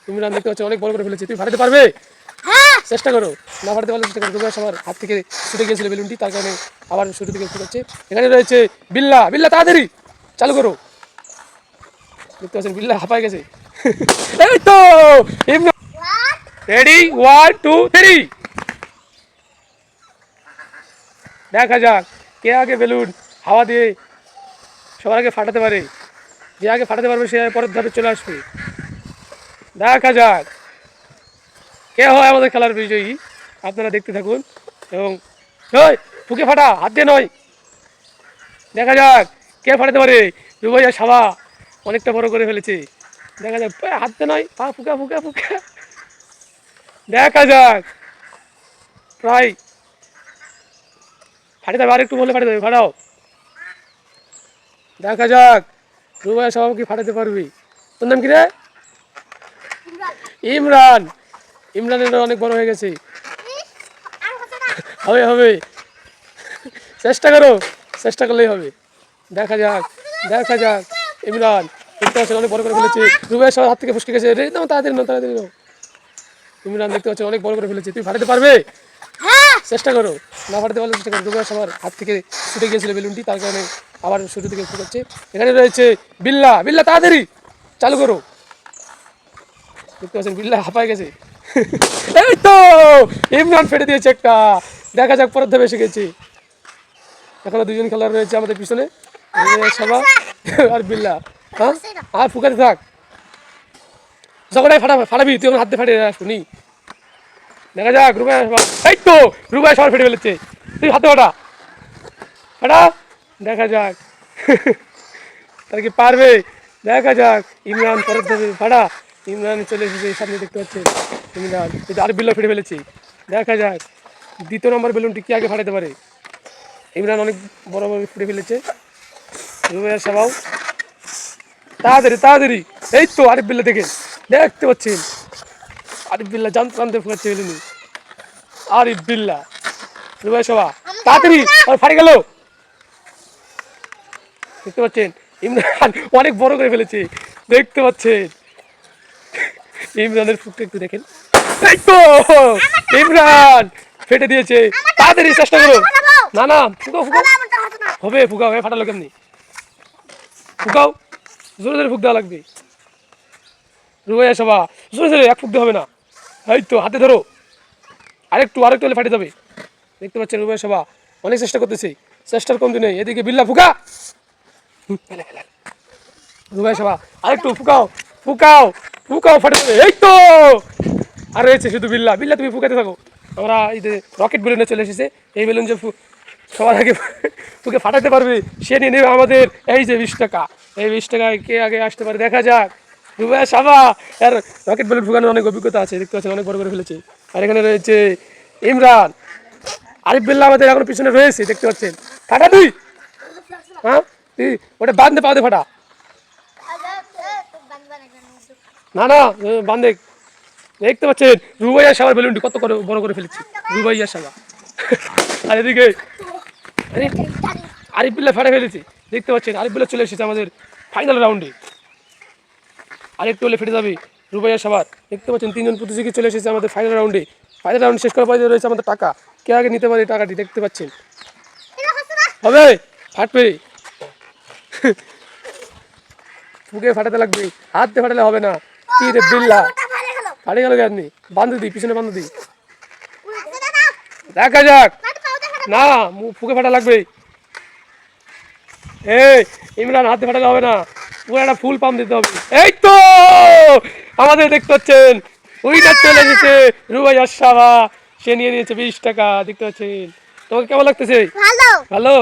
ইমরান দেখতে পাচ্ছ অনেক বড় করে ফেলেছে, তুমি ফাটাতে পারবে? চেষ্টা করো, না ফাটাতে পারলে চেষ্টা করো। রুবাইয়া সবার হাত থেকে ছুটে গিয়েছিল বেলুনটি, তার কারণে আবার শুরু থেকে ফুটাচ্ছে। এখানে রয়েছে বিল্লা, বিল্লা তাড়াতাড়ি চালু করো। দেখতে পাচ্ছেন বিল্লা হাঁপায় গেছে। এই তো ইমরান রেডি, 1 2 3, দেখা যাক কে আগে বেলুন হাওয়া দিয়ে সবার আগে ফাটাতে পারে। যে আগে ফাটাতে পারবে সে পরের ধাপে চলে আসবে। দেখা যাক কে হয় আমাদের খেলার বিজয়ী, আপনারা দেখতে থাকুন। এবং ওই ফুকে ফাটা, হাত দিয়ে নয়। দেখা যাক কে ফাটাতে পারে। রুবাইয়া সাবা অনেকটা বড় করে ফেলেছে। দেখা যাক, হাত দিয়ে নয়, পা ফুকা ফুকা ফুকা। দেখা যাক প্রায় ফাটে যাবে, আর একটু বলে ফাটে যাবে, ফাটাও। দেখা যাক রুবাইয়া সাবা কি ফাটাতে পারবে। তোর নাম কি রে? ইমরান। ইমরানের অনেক বড় হয়ে গেছে। হবে হবে, চেষ্টা করো, চেষ্টা করলেই হবে। দেখা যাক, দেখা যাক। ইমরান দেখতে পাচ্ছেন অনেক বড় করে ফেলেছে। রুবাইয়া সবার হাত থেকে ফসকে গেছে। রে নাও, তাড়াতাড়ি নাও, তাড়াতাড়ি নাও। ইমরান দেখতে পাচ্ছেন অনেক বড় করে ফেলেছে, তুমি ফাটাতে পারবে? চেষ্টা করো, না ফাটাতে পারলে চেষ্টা করো। রুবাইয়া সবার হাত থেকে ছুটে গিয়েছিল বেলুনটি, তার কারণে আবার শুরু থেকে ফুটাচ্ছে। এখানে রয়েছে বিল্লা, বিল্লা তাড়াতাড়ি চালু করো। দেখতে পাচ্ছেন বিল্লা হাঁপায় গেছে। এই তো ইমরান ফেটে দিয়েছে একটা। দেখা যাক পরের ধাপে এসে গেছে। এখনো দুজন খেলোয়াড় রয়েছে আমাদের পিছনে, সবা আর বিল্লা। হ্যাঁ, আর ফুকাতে থাক, ঝগড়ায় ফাটাবি তুই, আমার হাত দিয়ে ফাটিয়ে শুনি। দেখা যাক রুবাইয়া, এই তো রুবাইয়া সবার ফেটে ফেলেছে, তুই হাতে ফাটা, ফাটা। দেখা যাক তার কি পারবে। দেখা যাক ইমরান পরের ধাপে ফাটা। ইমরান চলে এসেছে সামনে, দেখতে পাচ্ছেন ইমরান কিন্তু আর বিল্লা ফেটে ফেলেছে। দেখা যাক দ্বিতীয় নম্বর বেলুনটি কি আগে ফাটাতে পারে। ইমরান অনেক বড় বড় ফুটে ফেলেছে। রুবাইয়া সাবাও তাড়াতাড়ি তাড়াতাড়ি। এই তো আরিফ বিল্লা থেকে দেখতে পাচ্ছেন, আরিফ বিল্লা জানতে ফুটাচ্ছে বেলুনি। আরিফ বিল্লা, রুবাইয়া সাবা তাড়াতাড়ি, আর ফাটে গেল। দেখতে পাচ্ছেন ইমরান অনেক বড় করে ফেলেছে, দেখতে পাচ্ছেন। ইমরানের ফুটটা একটু দেখেন। এই তো ইমরান ফেটে দিয়েছে, তাড়াতাড়ি চেষ্টা করো। না না, ফুকাও ফুকাও, হবে ফুকাও, হয়ে ফাটালো কেমনি, ফুকাও, জোরে জোরে ফুক দেওয়া লাগবে। রুবাইয়া সবা জোরে জোরে, এক ফুক দিয়ে হবে না। এই তো হাতে ধরো, আরেকটু আরেকটু হলে ফাটে যাবে। দেখতে পাচ্ছেন রুবাইয়া সবা অনেক চেষ্টা করতেছে, চেষ্টার কমতি নেই। এদিকে বিল্লা ফুকা, রুবাইয়া সবা আরেকটু ফুকাও ফুকাও ফুকাও, ফাটে যাবে। এই তো আর রয়েছে শুধু বিল্লা, বিল্লা তুমি ফুকাতে থাকো। আমরা এই যে রকেট বেলুনে চলে এসেছে, এই বেলুন যে সবার আগে তোকে ফাটাতে পারবে সে নিয়ে নেবে আমাদের এই যে 20 টাকা। এই 20 টাকায় কে আগে আসতে পারে, দেখা যাক। রুবাইয়া সাবা আর রকেট বেলুন ফুকানোর অনেক অভিজ্ঞতা আছে, দেখতে পাচ্ছেন অনেক বড় করে ফেলেছে। আর এখানে রয়েছে ইমরান, আরিফ বিল্লা আমাদের এখন পিছনে রয়েছে, দেখতে পাচ্ছেন। ফাটা তুই, হ্যাঁ তুই ওটা বাঁধতে পাওয়া ফাটা। না না বান্ধে, দেখতে পাচ্ছেন রুবাইয়া সাবার বেলুনটি কত বড় করে ফেলেছি। রুবাইয়া সাবা আর এদিকে আরিফ বিল্লা ফাটা ফেলেছে, দেখতে পাচ্ছেন। আরিফ বিল্লা চলে এসেছে আমাদের ফাইনাল রাউন্ডে, আরেকটু হলে ফেটে যাবে রুবাইয়া সাবার। দেখতে পাচ্ছেন তিনজন প্রতিযোগী চলে এসেছে আমাদের ফাইনাল রাউন্ডে। ফাইনাল রাউন্ড শেষ করার পরে রয়েছে আমাদের টাকা, কে আগে নিতে পারে টাকাটি, দেখতে পাচ্ছেন। হবে, ফাটবে, ফুকে ফাটাতে লাগবে, হাত দিয়ে ফাটালে হবে না। কি রে বিল্লা, ফাটে গেল কেন, বান্ধে দিই, পিছনে বান্ধে দিই। দেখা যাক, না ফুকে ফাটা লাগবে। এই ইমরান হাতে ফাটালে হবে না, পুরো একটা ফুল পাম্প দিতে হবে। এই তো আমাদের দেখতে পাচ্ছেন উইনার চলে এসেছে রুবাইয়া সাবা, সে নিয়ে নিয়েছে 20 টাকা, দেখতে পাচ্ছেন। তোমাকে কেমন লাগতেছে? ভালো ভালো।